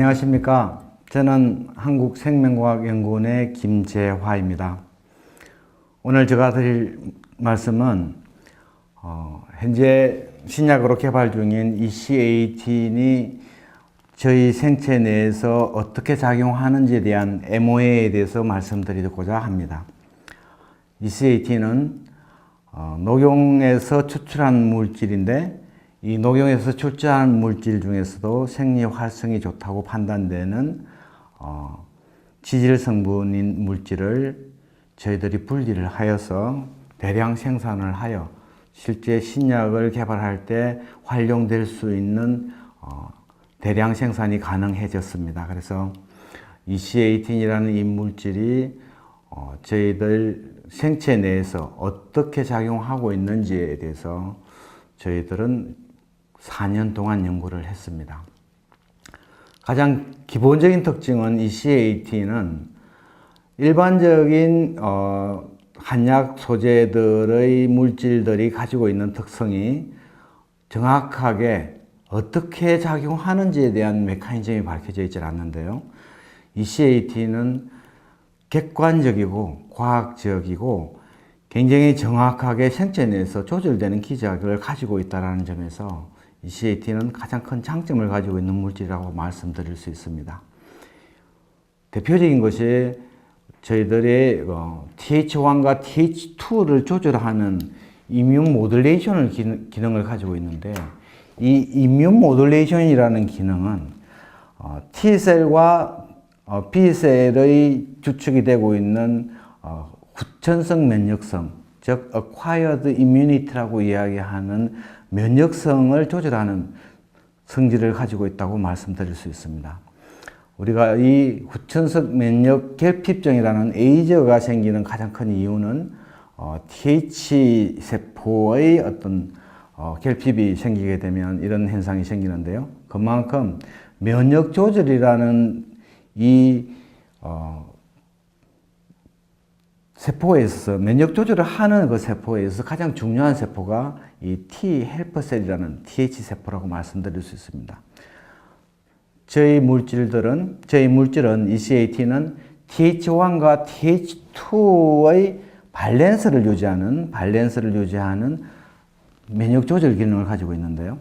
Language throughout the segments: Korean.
안녕하십니까. 저는 한국생명과학연구원의 김재화입니다. 오늘 제가 드릴 말씀은 현재 신약으로 개발 중인 E-C18이 저희 생체 내에서 어떻게 작용하는지에 대한 MOA에 대해서 말씀드리고자 합니다. E-C18은 녹용에서 추출한 물질인데, 이 녹용에서 출제한 물질 중에서도 생리 활성이 좋다고 판단되는 지질 성분인 물질을 저희들이 분리를 하여서 대량 생산을 하여 실제 신약을 개발할 때 활용될 수 있는 대량 생산이 가능해졌습니다. 그래서 E-C18이라는 이 물질이 저희들 생체 내에서 어떻게 작용하고 있는지에 대해서 저희들은 4년 동안 연구를 했습니다. 가장 기본적인 특징은 E-C18은 일반적인 한약 소재들의 물질들이 가지고 있는 특성이 정확하게 어떻게 작용하는지에 대한 메커니즘이 밝혀져 있지 않는데요. E-C18은 객관적이고 과학적이고 굉장히 정확하게 생체 내에서 조절되는 기작을 가지고 있다는 점에서 E-C18은 가장 큰 장점을 가지고 있는 물질이라고 말씀드릴 수 있습니다. 대표적인 것이 저희들의 TH1과 TH2를 조절하는 이뮨 모듈레이션 기능을 가지고 있는데, 이 이뮨 모듈레이션이라는 기능은 T셀과 B셀의 주축이 되고 있는 후천성 면역성, 즉 acquired immunity라고 이야기하는 면역성을 조절하는 성질을 가지고 있다고 말씀드릴 수 있습니다. 우리가 이 후천성 면역 결핍증이라는 에이즈가 생기는 가장 큰 이유는 TH 세포의 어떤 결핍이 생기게 되면 이런 현상이 생기는데요. 그만큼 면역 조절이라는 이 세포에 있어서, 면역 조절을 하는 그 세포에 있어서 가장 중요한 세포가 이 T 헬퍼셀이라는 TH 세포라고 말씀드릴 수 있습니다. 저희 물질은 E-C18는 TH1과 TH2의 밸런스를 유지하는 면역 조절 기능을 가지고 있는데요.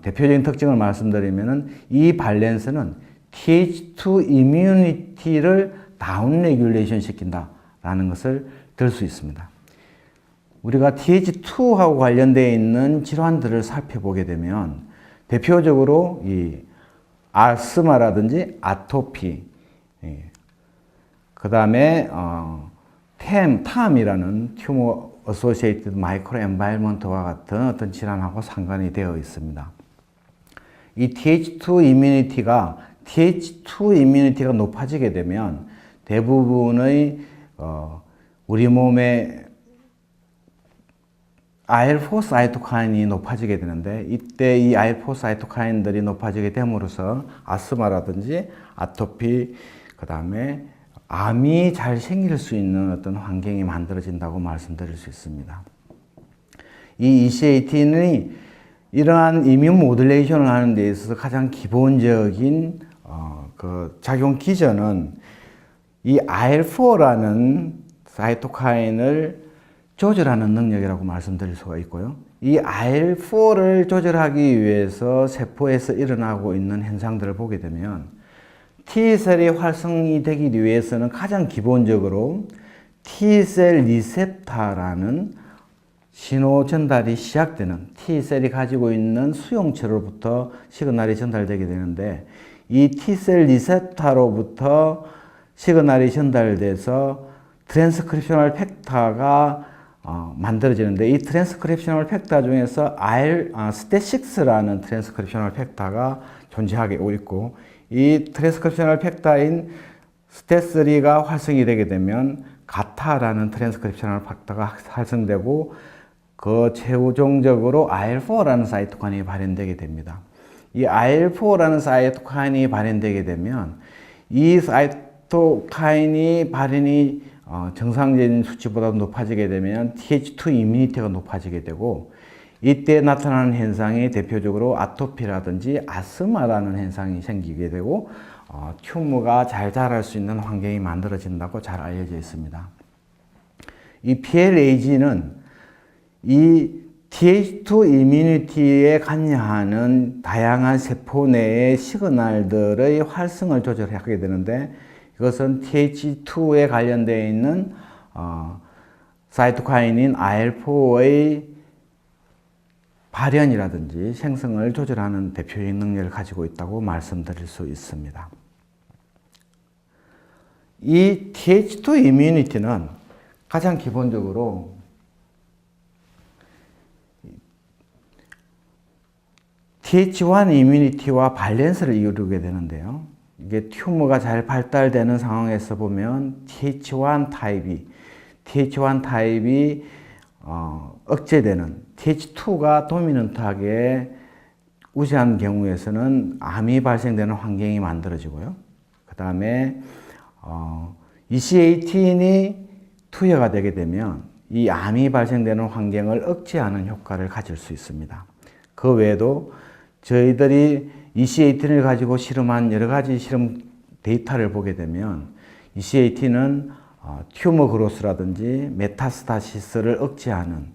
대표적인 특징을 말씀드리면은 이 밸런스는 TH2 이뮤니티를 다운 레귤레이션 시킨다라는 것을 들 수 있습니다. 우리가 TH2하고 관련되어 있는 질환들을 살펴보게 되면 대표적으로 이 아스마라든지 아토피, 그 다음에 탐이라는 튜머 어소시에이티드 마이크로 엔바이러먼트와 같은 어떤 질환하고 상관이 되어 있습니다. 이 TH2 이뮤니티가 높아지게 되면 대부분의 우리 몸의 IL-4 사이토카인이 높아지게 되는데, 이때 이 IL-4 사이토카인들이 높아지게 됨으로써 아스마라든지 아토피, 그 다음에 암이 잘 생길 수 있는 어떤 환경이 만들어진다고 말씀드릴 수 있습니다. 이 E-C18이 이러한 이뮨 모듈레이션을 하는 데 있어서 가장 기본적인 그 작용 기전은 이 IL-4라는 사이토카인을 조절하는 능력이라고 말씀드릴 수가 있고요. 이 IL-4를 조절하기 위해서 세포에서 일어나고 있는 현상들을 보게 되면 T셀이 활성이 되기 위해서는 가장 기본적으로 T셀 리셉터라는 신호 전달이 시작되는, T셀이 가지고 있는 수용체로부터 시그널이 전달되게 되는데, 이 T셀 리셉터로부터 시그널이 전달돼서 트랜스크립셔널 팩터가 만들어지는데, 이 트랜스크립셔널 팩터 중에서 STAT6라는 트랜스크립셔널 팩터가 존재하고 있고, 이 트랜스크립셔널 팩터인 STAT3가 활성이 되게 되면 가타라는 트랜스크립셔널 팩터가 활성되고, 그 최종적으로 IL-4라는 사이토카인이 발현되게 됩니다. 이 IL-4라는 사이토카인이 발현되게 되면 이 사이토카인이 발현이 정상적인 수치보다 높아지게 되면 TH2 이뮤니티가 높아지게 되고, 이때 나타나는 현상이 대표적으로 아토피라든지 아스마라는 현상이 생기게 되고 튜머가 잘 자랄 수 있는 환경이 만들어진다고 잘 알려져 있습니다. 이 PLAG는 이 Th2 이뮤니티에 관여하는 다양한 세포 내의 시그널들의 활성을 조절하게 되는데 이것은 Th2에 관련되어 있는 사이토카인인 IL4의 발현이라든지 생성을 조절하는 대표적인 능력을 가지고 있다고 말씀드릴 수 있습니다. 이 Th2 이뮤니티는 가장 기본적으로 Th1 이뮤니티와 밸런스를 이루게 되는데요. 이게 튜머가 잘 발달되는 상황에서 보면 Th1 타입이 억제되는 Th2가 도미넌트하게 우세한 경우에서는 암이 발생되는 환경이 만들어지고요. 그 다음에 EC18이 투여가 되게 되면 이 암이 발생되는 환경을 억제하는 효과를 가질 수 있습니다. 그 외에도 저희들이 EC18을 가지고 실험한 여러 가지 실험 데이터를 보게 되면 EC18은 튜머 그로스라든지 메타스타시스를 억제하는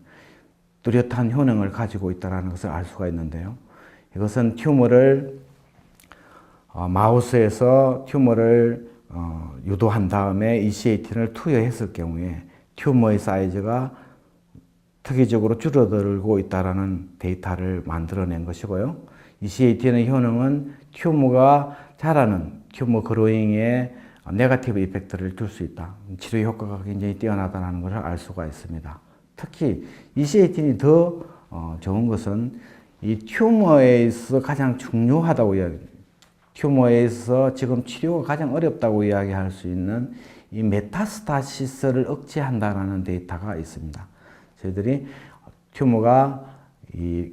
뚜렷한 효능을 가지고 있다는 것을 알 수가 있는데요. 이것은 마우스에서 튜머를 유도한 다음에 EC18을 투여했을 경우에 튜머의 사이즈가 특이적으로 줄어들고 있다는 데이터를 만들어낸 것이고요. EC18의 효능은 튜머가 자라는 튜머 그로잉에 네거티브 이펙트를 줄 수 있다. 치료 효과가 굉장히 뛰어나다는 것을 알 수가 있습니다. 특히 EC18이 더 좋은 것은 이 튜머에서 가장 중요하다고 튜머에서 지금 치료가 가장 어렵다고 이야기할 수 있는 이 메타스타시스를 억제한다는 데이터가 있습니다. 저희들이 튜머가 이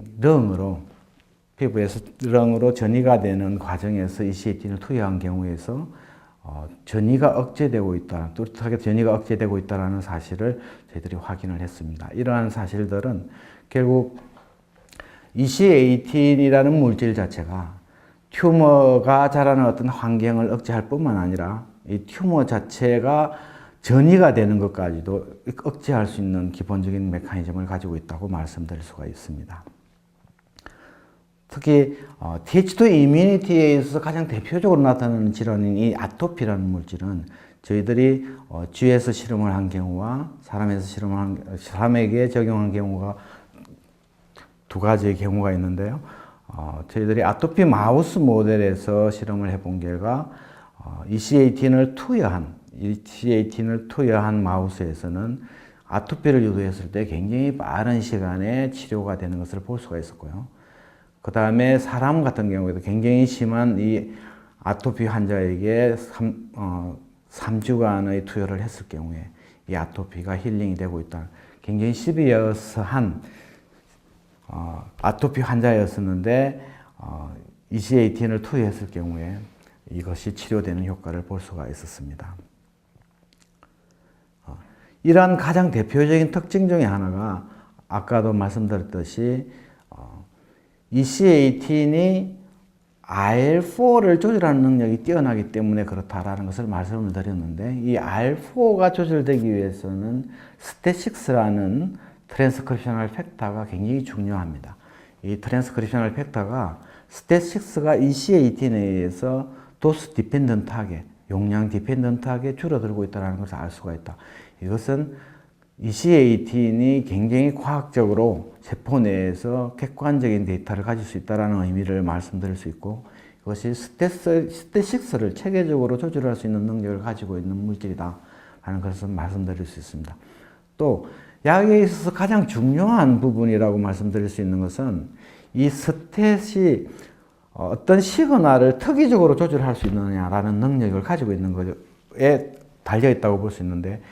피부에서 렁으로 전이가 되는 과정에서 EC18을 투여한 경우에서 전이가 억제되고 있다, 뚜렷하게 전이가 억제되고 있다는 사실을 저희들이 확인을 했습니다. 이러한 사실들은 결국 EC18이라는 물질 자체가 튜머가 자라는 어떤 환경을 억제할 뿐만 아니라 이 튜머 자체가 전이가 되는 것까지도 억제할 수 있는 기본적인 메커니즘을 가지고 있다고 말씀드릴 수가 있습니다. 특히 Th2 이뮤니티에 있어서 가장 대표적으로 나타나는 질환인 이 아토피라는 물질은 저희들이 쥐에서 실험을 한 경우와 사람에게 적용한 경우가 두 가지의 경우가 있는데요. 저희들이 아토피 마우스 모델에서 실험을 해본 결과 EC18을 투여한 마우스에서는 아토피를 유도했을 때 굉장히 빠른 시간에 치료가 되는 것을 볼 수가 있었고요. 그 다음에 사람 같은 경우에도 굉장히 심한 이 아토피 환자에게 3주간의 투여를 했을 경우에 이 아토피가 힐링이 되고 있다. 굉장히 시비어스한 아토피 환자였었는데 EC18을 투여했을 경우에 이것이 치료되는 효과를 볼 수가 있었습니다. 이러한 가장 대표적인 특징 중에 하나가 아까도 말씀드렸듯이 EC18이 IL4를 조절하는 능력이 뛰어나기 때문에 그렇다라는 것을 말씀을 드렸는데 이 IL4가 조절되기 위해서는 STAT6라는 트랜스크립셔널 팩터가 굉장히 중요합니다. 이 트랜스크립셔널 팩터가 STAT6가 EC18에 의해서 도스 디펜던트하게, 용량 디펜던트하게 줄어들고 있다는 것을 알 수가 있다. 이것은 EC18이 굉장히 과학적으로 세포 내에서 객관적인 데이터를 가질 수 있다는 의미를 말씀드릴 수 있고 이것이 STAT6를 체계적으로 조절할 수 있는 능력을 가지고 있는 물질이다 하는 것을 말씀드릴 수 있습니다. 또 약에 있어서 가장 중요한 부분이라고 말씀드릴 수 있는 것은 이 스탯이 어떤 시그널을 특이적으로 조절할 수 있느냐라는 능력을 가지고 있는 것에 달려 있다고 볼 수 있는데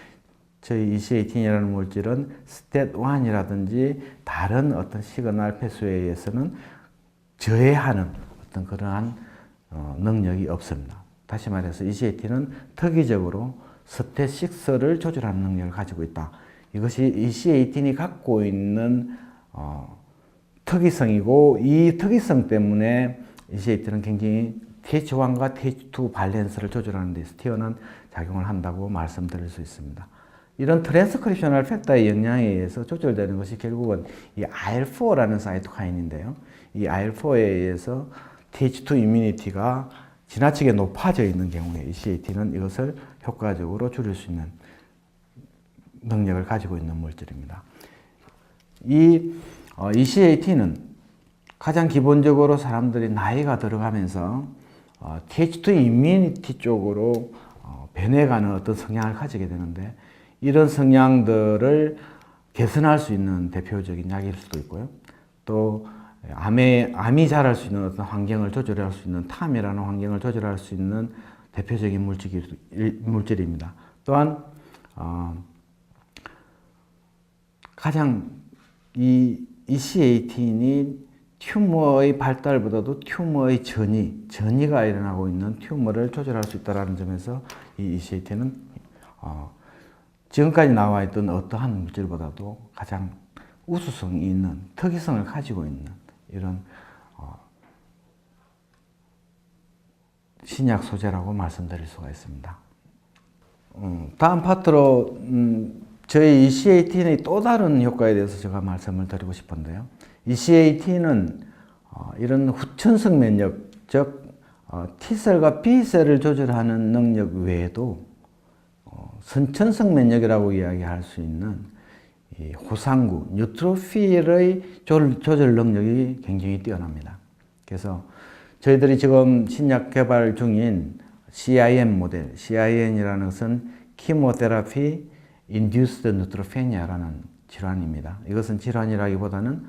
저희 EC18이라는 물질은 STAT1이라든지 다른 어떤 시그널 패스에 의해서는 저해하는 어떤 그러한 능력이 없습니다. 다시 말해서 EC18은 특이적으로 STAT6를 조절하는 능력을 가지고 있다. 이것이 EC18이 갖고 있는 특이성이고, 이 특이성 때문에 ECAT는 굉장히 TH1과 TH2 밸런스를 조절하는 데서 뛰어난 작용을 한다고 말씀드릴 수 있습니다. 이런 트랜스크립셔널 팩터의 영향에 의해서 조절되는 것이 결국은 이 IL4라는 사이토카인인데요. 이 IL4에 의해서 TH2 이뮤니티가 지나치게 높아져 있는 경우에 ECAT는 이것을 효과적으로 줄일 수 있는 능력을 가지고 있는 물질입니다. 이 ECAT는 가장 기본적으로 사람들이 나이가 들어가면서 TH2 이뮤니티 쪽으로 변해가는 어떤 성향을 가지게 되는데, 이런 성향들을 개선할 수 있는 대표적인 약일 수도 있고요. 또 암이 자랄 수 있는 어떤 환경을 조절할 수 있는 탐이라는 환경을 조절할 수 있는 대표적인 물질입니다. 또한 가장 이 ECAT인이 튜머의 발달보다도 튜머의 전이가 일어나고 있는 튜머를 조절할 수 있다는 점에서 이 ECAT는 지금까지 나와 있던 어떠한 물질보다도 가장 우수성이 있는, 특이성을 가지고 있는 이런 신약 소재라고 말씀드릴 수가 있습니다. 다음 파트로 저희 ECAT의 또 다른 효과에 대해서 제가 말씀을 드리고 싶은데요. ECAT는 이런 후천성 면역, 즉 T셀과 B셀을 조절하는 능력 외에도 선천성 면역이라고 이야기할 수 있는 이 호상구, 뉴트로필의 조절 능력이 굉장히 뛰어납니다. 그래서 저희들이 지금 신약 개발 중인 CIN 모델, CIN이라는 것은 키모테라피 인듀스드 뉴트로페니아라는 질환입니다. 이것은 질환이라기보다는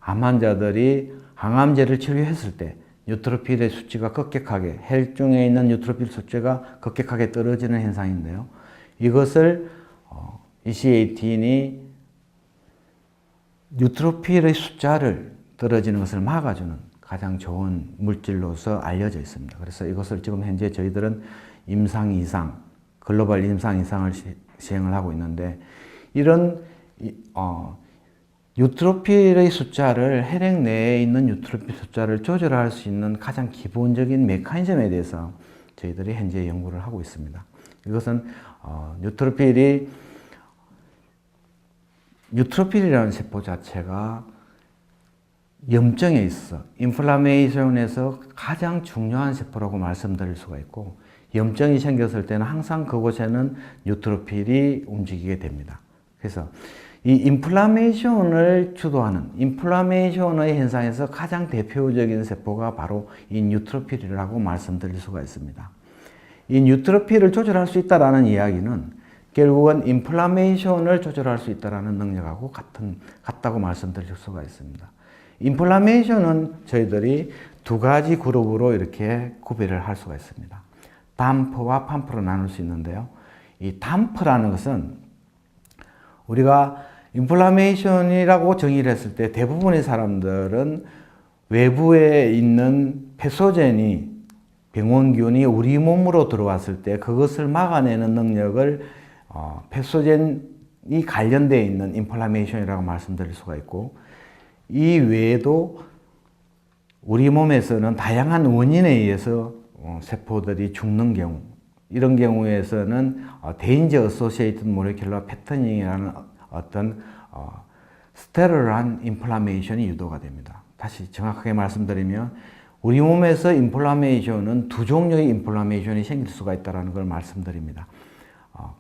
암 환자들이 항암제를 치료했을 때 뉴트로필의 수치가 급격하게, 혈중에 있는 뉴트로필 수치가 급격하게 떨어지는 현상인데요. 이것을 ECAT인이 뉴트로필의 숫자를 떨어지는 것을 막아주는 가장 좋은 물질로서 알려져 있습니다. 그래서 이것을 지금 현재 저희들은 임상 2상, 글로벌 임상 2상을 시행을 하고 있는데, 이런 뉴트로필의 숫자를, 혈액 내에 있는 뉴트로필 숫자를 조절할 수 있는 가장 기본적인 메커니즘에 대해서 저희들이 현재 연구를 하고 있습니다. 이것은 뉴트로필이라는 세포 자체가 염증에 있어 인플라메이션에서 가장 중요한 세포라고 말씀드릴 수가 있고, 염증이 생겼을 때는 항상 그곳에는 뉴트로필이 움직이게 됩니다. 그래서 이 인플라메이션을 주도하는, 인플라메이션의 현상에서 가장 대표적인 세포가 바로 이 뉴트로필이라고 말씀드릴 수가 있습니다. 이 뉴트로필을 조절할 수 있다는 이야기는 결국은 인플라메이션을 조절할 수 있다는 능력하고 같다고 말씀드릴 수가 있습니다. 인플라메이션은 저희들이 두 가지 그룹으로 이렇게 구별을 할 수가 있습니다. 담프와 팜프로 나눌 수 있는데요. 이 담프라는 것은 우리가 인플라메이션이라고 정의를 했을 때 대부분의 사람들은 외부에 있는 패소젠이, 병원균이 우리 몸으로 들어왔을 때 그것을 막아내는 능력을 패소젠이 관련되어 있는 인플라메이션이라고 말씀드릴 수가 있고, 이 외에도 우리 몸에서는 다양한 원인에 의해서 세포들이 죽는 경우, 이런 경우에서는 데인저 어소시에이티드 모레큘러 패터닝이라는 어떤 스테럴한 인플라메이션이 유도가 됩니다. 다시 정확하게 말씀드리면 우리 몸에서 인플라메이션은 두 종류의 인플라메이션이 생길 수가 있다는 걸 말씀드립니다.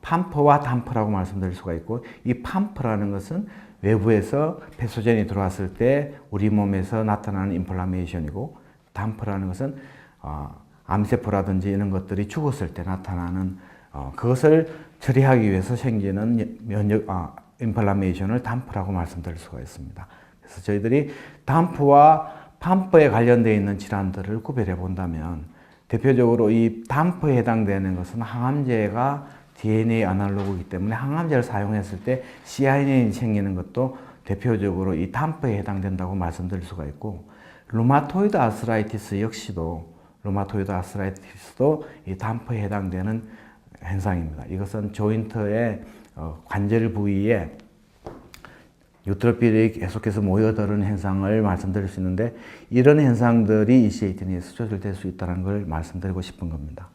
팜프와 담프라고 말씀드릴 수가 있고, 이 팜프라는 것은 외부에서 패소젠이 들어왔을 때 우리 몸에서 나타나는 인플라메이션이고, 담프라는 것은 암세포라든지 이런 것들이 죽었을 때 나타나는 그것을 처리하기 위해서 생기는 인플라메이션을 담프라고 말씀드릴 수가 있습니다. 그래서 저희들이 담프와 팜프에 관련되어 있는 질환들을 구별해 본다면, 대표적으로 이 담프에 해당되는 것은 항암제가 DNA 아날로그이기 때문에 항암제를 사용했을 때 CIN이 생기는 것도 대표적으로 이 담프에 해당된다고 말씀드릴 수가 있고, 루마토이드 아스라이티스 역시도 이 담프에 해당되는 현상입니다. 이것은 조인트의 관절 부위에 뉴트로필이 계속해서 모여드는 현상을 말씀드릴 수 있는데 이런 현상들이 EC18에서 조절될 수 있다는 걸 말씀드리고 싶은 겁니다.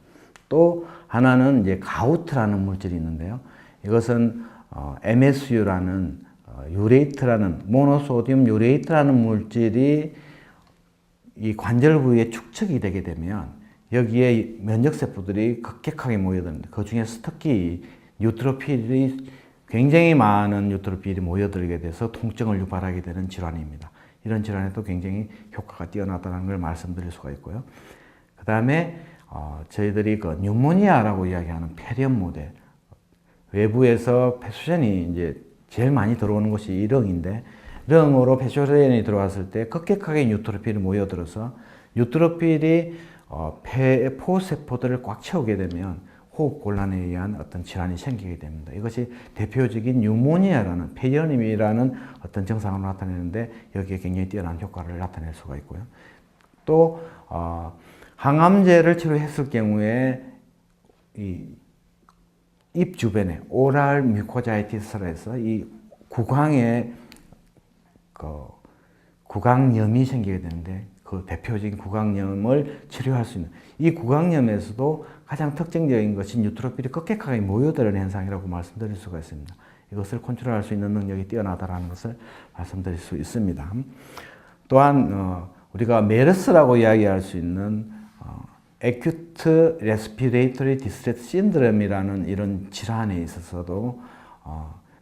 또 하나는 이제 가우트라는 물질이 있는데요. 이것은 MSU라는 유레이트라는 모노소디움 유레이트라는 물질이 이 관절 부위에 축적이 되게 되면 여기에 면역세포들이 급격하게 모여드는데 그 중에서 특히 뉴트로필이 굉장히 많은 뉴트로필이 모여들게 돼서 통증을 유발하게 되는 질환입니다. 이런 질환에도 굉장히 효과가 뛰어나다는 걸 말씀드릴 수가 있고요. 그 다음에 저희들이 그 뉴모니아라고 이야기하는 폐렴 모델, 외부에서 패소젠이 이제 제일 많이 들어오는 것이 이 령인데 령으로 패소젠이 들어왔을 때 급격하게 뉴트로필이 모여들어서 뉴트로필이 폐포 세포들을 꽉 채우게 되면 호흡 곤란에 의한 어떤 질환이 생기게 됩니다. 이것이 대표적인 뉴모니아라는 폐렴이라는 어떤 증상을 나타내는데 여기에 굉장히 뛰어난 효과를 나타낼 수가 있고요. 또 항암제를 치료했을 경우에 입 주변에 오랄 뮤코자이티스라 해서 이 구강에 구강염이 생기게 되는데 그 대표적인 구강염을 치료할 수 있는 이 구강염에서도 가장 특징적인 것이 뉴트로필이 급격하게 모여드는 현상이라고 말씀드릴 수가 있습니다. 이것을 컨트롤할 수 있는 능력이 뛰어나다는 것을 말씀드릴 수 있습니다. 또한 우리가 메르스라고 이야기할 수 있는 Acute Respiratory Distress Syndrome이라는 이런 질환에 있어서도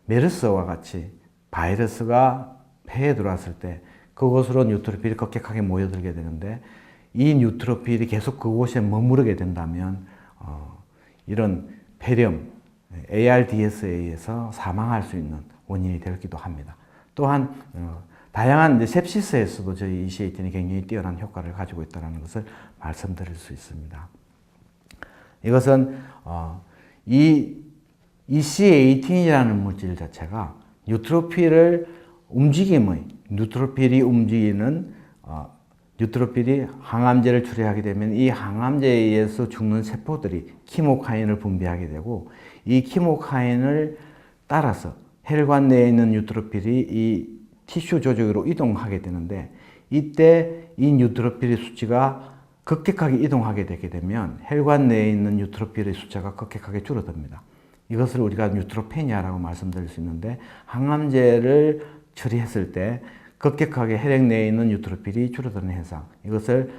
메르스와 같이 바이러스가 폐에 들어왔을 때 그곳으로 뉴트로필이 급격하게 모여들게 되는데 이 뉴트로필이 계속 그곳에 머무르게 된다면 이런 폐렴, ARDS에 의해서 사망할 수 있는 원인이 되기도 합니다. 또한 다양한 셉시스에서도 저희 EC18이 굉장히 뛰어난 효과를 가지고 있다는 것을 말씀드릴 수 있습니다. 이것은 이 EC18이라는 물질 자체가 뉴트로필이 움직이는 뉴트로필이 항암제를 투여하게 되면 이 항암제에 의해서 죽는 세포들이 키모카인을 분비하게 되고 이 키모카인을 따라서 혈관 내에 있는 뉴트로필이 이 티슈 조직으로 이동하게 되는데 이때 이 뉴트로필의 수치가 급격하게 이동하게 되게 되면 혈관 내에 있는 뉴트로필의 숫자가 급격하게 줄어듭니다. 이것을 우리가 뉴트로페니아라고 말씀드릴 수 있는데 항암제를 처리했을 때 급격하게 혈액 내에 있는 뉴트로필이 줄어드는 현상, 이것을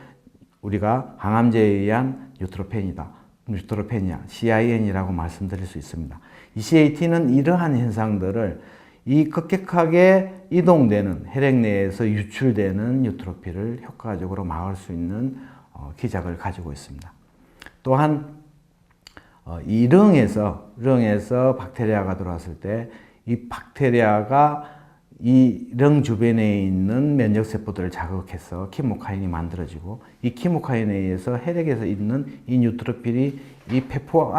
우리가 항암제에 의한 뉴트로페니아, CIN이라고 말씀드릴 수 있습니다. EC18은 이러한 현상들을 이 급격하게 이동되는 혈액 내에서 유출되는 뉴트로필을 효과적으로 막을 수 있는 기작을 가지고 있습니다. 또한 이 령에서 박테리아가 들어왔을 때 이 박테리아가 이 령 주변에 있는 면역세포들을 자극해서 키모카인이 만들어지고 이 키모카인에 의해서 혈액에서 있는 이 뉴트로필이 이 배포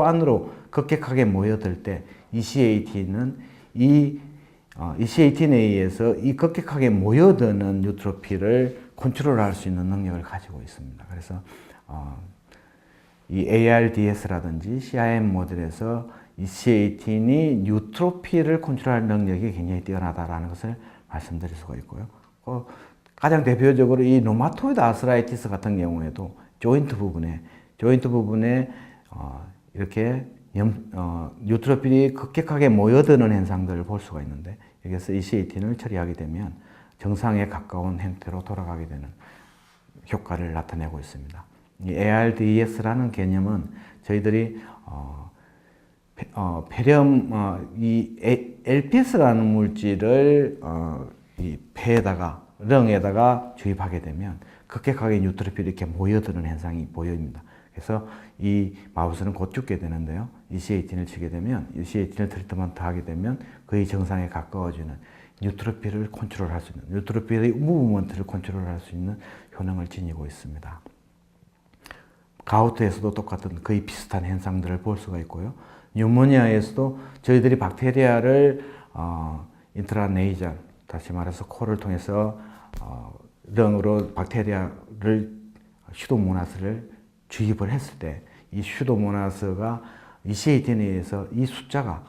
안으로 급격하게 모여들 때 EC18에 의해서 이 급격하게 모여드는 뉴트로필을 컨트롤할 수 있는 능력을 가지고 있습니다. 그래서 이 ARDS라든지 CIN 모델에서 EC18이 뉴트로필을 컨트롤할 능력이 굉장히 뛰어나다라는 것을 말씀드릴 수가 있고요. 가장 대표적으로 이 루마토이드 아스라이티스 같은 경우에도 조인트 부분에 이렇게 뉴트로필이 급격하게 모여드는 현상들을 볼 수가 있는데 여기서 EC18을 처리하게 되면 정상에 가까운 형태로 돌아가게 되는 효과를 나타내고 있습니다. 이 ARDS라는 개념은 저희들이 폐렴, 이 LPS라는 물질을 이 폐에다가, 령에다가 주입하게 되면 급격하게 뉴트로필이 이렇게 모여드는 현상이 보입니다. 그래서 이 마우스는 곧 죽게 되는데요. EC18을 치게 되면, EC18을 트리트먼트 하게 되면 거의 정상에 가까워지는 뉴트로필을 컨트롤할 수 있는, 뉴트로필의 무브먼트를 컨트롤할 수 있는 효능을 지니고 있습니다. 가우트에서도 똑같은 거의 비슷한 현상들을 볼 수가 있고요. 뉴모니아에서도 저희들이 박테리아를 인트라네이절, 다시 말해서 코를 통해서 령으로 박테리아를 슈도모나스를 주입을 했을 때 이 슈도모나스가 EC18에 의해서 이 숫자가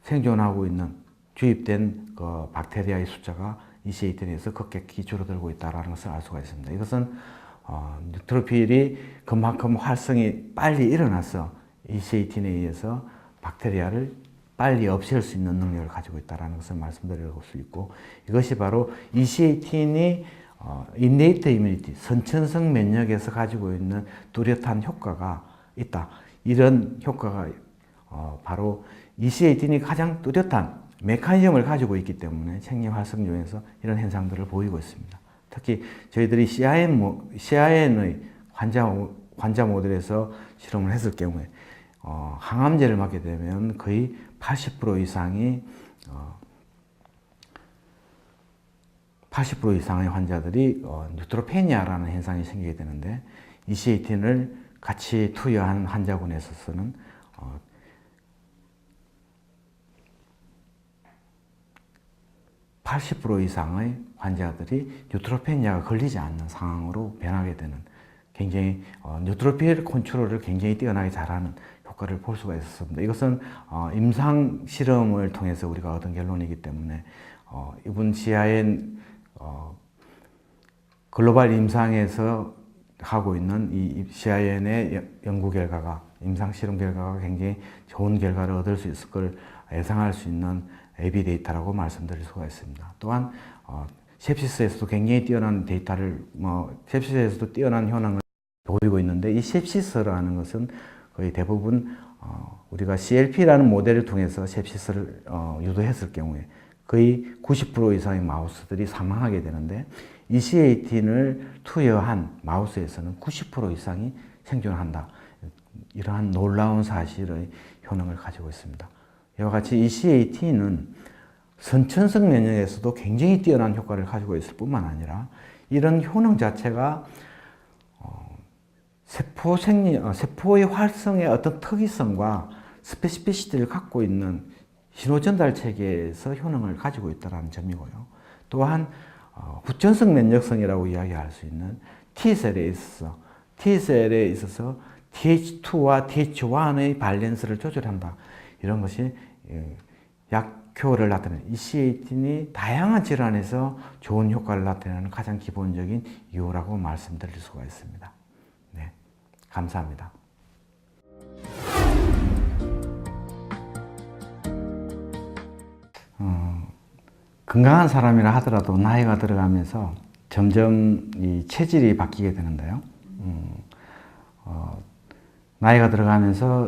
생존하고 있는 주입된 그 박테리아의 숫자가 EC18에서 급격히 줄어들고 있다는 것을 알 수가 있습니다. 이것은 뉴트로필이 그만큼 활성이 빨리 일어나서 EC18에 의해서 박테리아를 빨리 없앨 수 있는 능력을 가지고 있다는 것을 말씀드릴 수 있고, 이것이 바로 EC18이 인네이트 이뮤니티, 선천성 면역에서 가지고 있는 뚜렷한 효과가 있다. 이런 효과가 바로 EC18이 가장 뚜렷한 메커니즘을 가지고 있기 때문에 생리 활성 중에서 이런 현상들을 보이고 있습니다. 특히 저희들이 CIN의 환자 모델에서 실험을 했을 경우에 항암제를 맞게 되면 거의 80% 이상이 80% 이상의 환자들이 뉴트로페니아라는 현상이 생기게 되는데, EC18을 같이 투여한 환자군에 있어서는 80% 이상의 환자들이 뉴트로페니아가 걸리지 않는 상황으로 변하게 되는, 굉장히 뉴트로필 컨트롤을 굉장히 뛰어나게 잘하는 효과를 볼 수가 있었습니다. 이것은 임상 실험을 통해서 우리가 얻은 결론이기 때문에 이번 CIN 글로벌 임상에서 하고 있는 이 CIN의 연구 결과가, 임상 실험 결과가 굉장히 좋은 결과를 얻을 수 있을 걸 예상할 수 있는 AB 데이터라고 말씀드릴 수가 있습니다. 또한 sepsis에서도 굉장히 뛰어난 데이터를, sepsis에서도 뛰어난 효능을 보이고 있는데, 이 sepsis라는 것은 거의 대부분 우리가 CLP라는 모델을 통해서 sepsis를 유도했을 경우에 거의 90% 이상의 마우스들이 사망하게 되는데, EC18을 투여한 마우스에서는 90% 이상이 생존한다. 이러한 놀라운 사실의 효능을 가지고 있습니다. 이와 같이 EC18은 선천성 면역에서도 굉장히 뛰어난 효과를 가지고 있을 뿐만 아니라, 이런 효능 자체가 세포의 활성의 어떤 특이성과 스페시피시티를 갖고 있는 신호전달 체계에서 효능을 가지고 있다는 점이고요. 또한 후천성 면역성이라고 이야기할 수 있는 T셀에 있어서 TH2와 TH1의 밸런스를 조절한다. 이런 것이 약효를 나타내는, EC18이 다양한 질환에서 좋은 효과를 나타내는 가장 기본적인 이유라고 말씀드릴 수가 있습니다. 네, 감사합니다. 건강한 사람이라 하더라도 나이가 들어가면서 점점 이 체질이 바뀌게 되는데요. 나이가 들어가면서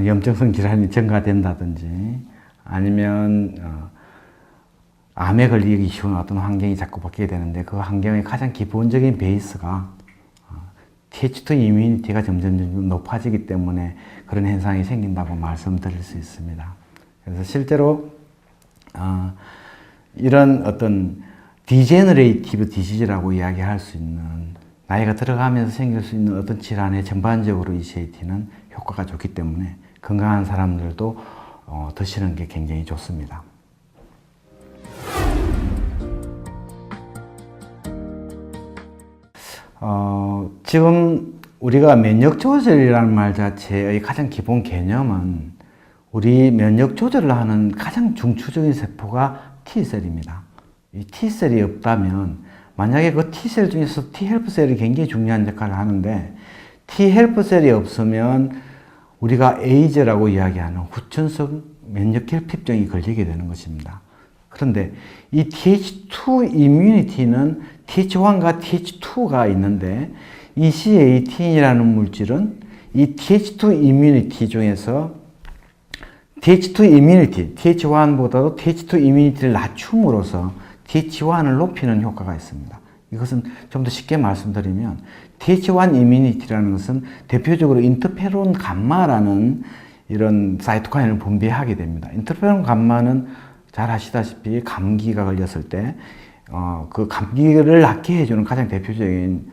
염증성 질환이 증가된다든지, 아니면 암에 걸리기 쉬운 어떤 환경이 자꾸 바뀌게 되는데, 그 환경의 가장 기본적인 베이스가 TH2 이뮤니티가 점점 높아지기 때문에 그런 현상이 생긴다고 말씀드릴 수 있습니다. 그래서 실제로 이런 어떤 디제너레이티브 디시즈라고 이야기할 수 있는, 나이가 들어가면서 생길 수 있는 어떤 질환에 전반적으로 EC18는 효과가 좋기 때문에 건강한 사람들도 드시는 게 굉장히 좋습니다. 지금 우리가 면역 조절이라는 말 자체의 가장 기본 개념은, 우리 면역 조절을 하는 가장 중추적인 세포가 T셀입니다. 이 T셀이 없다면, 만약에 그 T셀 중에서 T헬퍼셀이 굉장히 중요한 역할을 하는데, T헬퍼셀이 없으면 우리가 에이즈라고 이야기하는 후천성 면역 결핍증이 걸리게 되는 것입니다. 그런데 이 TH2 이뮤니티는 TH1과 TH2가 있는데, EC18이라는 물질은 이 TH2 이뮤니티 중에서 TH2 이뮤니티, TH1보다도 TH2 이뮤니티를 낮춤으로써 TH1을 높이는 효과가 있습니다. 이것은 좀 더 쉽게 말씀드리면, TH1 이뮤니티라는 것은 대표적으로 인터페론 감마라는 이런 사이토카인을 분비하게 됩니다. 인터페론 감마는 잘 아시다시피 감기가 걸렸을 때 그 감기를 낫게 해주는 가장 대표적인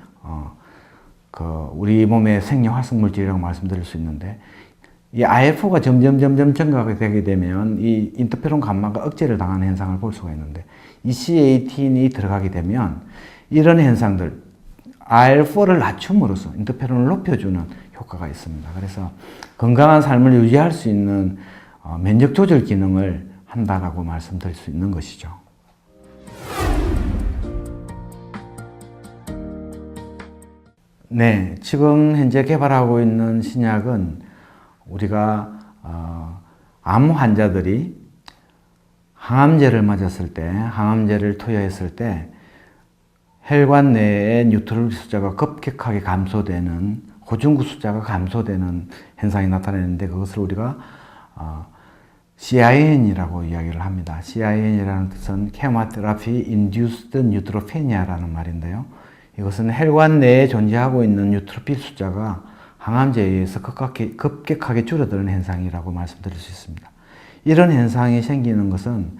우리 몸의 생리 활성 물질이라고 말씀드릴 수 있는데, 이 IL4가 점점 증가가 되게 되면 이 인터페론 감마가 억제를 당하는 현상을 볼 수가 있는데, EC18이 들어가게 되면 이런 현상들, IL4를 낮춤으로써 인터페론을 높여주는 효과가 있습니다. 그래서 건강한 삶을 유지할 수 있는 면역 조절 기능을 한다라고 말씀드릴 수 있는 것이죠. 네, 지금 현재 개발하고 있는 신약은 우리가 암 환자들이 항암제를 맞았을 때, 항암제를 투여했을 때 혈관 내의 뉴트로필 숫자가 급격하게 감소되는, 호중구 숫자가 감소되는 현상이 나타나는데 그것을 우리가 CIN이라고 이야기를 합니다. CIN이라는 뜻은 Chemotherapy Induced Neutropenia라는 말인데요. 이것은 혈관 내에 존재하고 있는 뉴트로필 숫자가 항암제에 의해서 급격하게 줄어드는 현상이라고 말씀드릴 수 있습니다. 이런 현상이 생기는 것은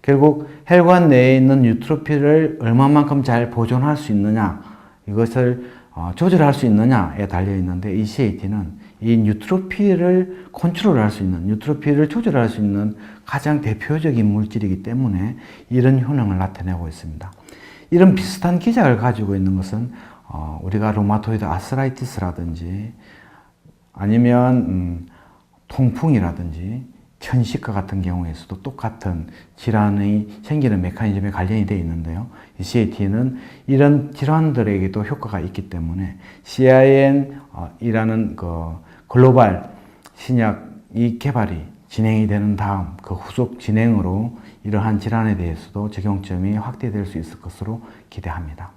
결국 혈관 내에 있는 뉴트로필을 얼마만큼 잘 보존할 수 있느냐, 이것을 조절할 수 있느냐에 달려 있는데 이 CAT는 이 뉴트로필을 컨트롤할 수 있는, 뉴트로필을 조절할 수 있는 가장 대표적인 물질이기 때문에 이런 효능을 나타내고 있습니다. 이런 비슷한 기작을 가지고 있는 것은 우리가 루마토이드 아스라이티스라든지 아니면 통풍이라든지 천식과 같은 경우에서도 똑같은 질환이 생기는 메커니즘에 관련이 되어 있는데요. 이 CAT는 이런 질환들에게도 효과가 있기 때문에 CIN이라는 그 글로벌 신약이 개발이 진행이 되는 다음 그 후속 진행으로 이러한 질환에 대해서도 적용점이 확대될 수 있을 것으로 기대합니다.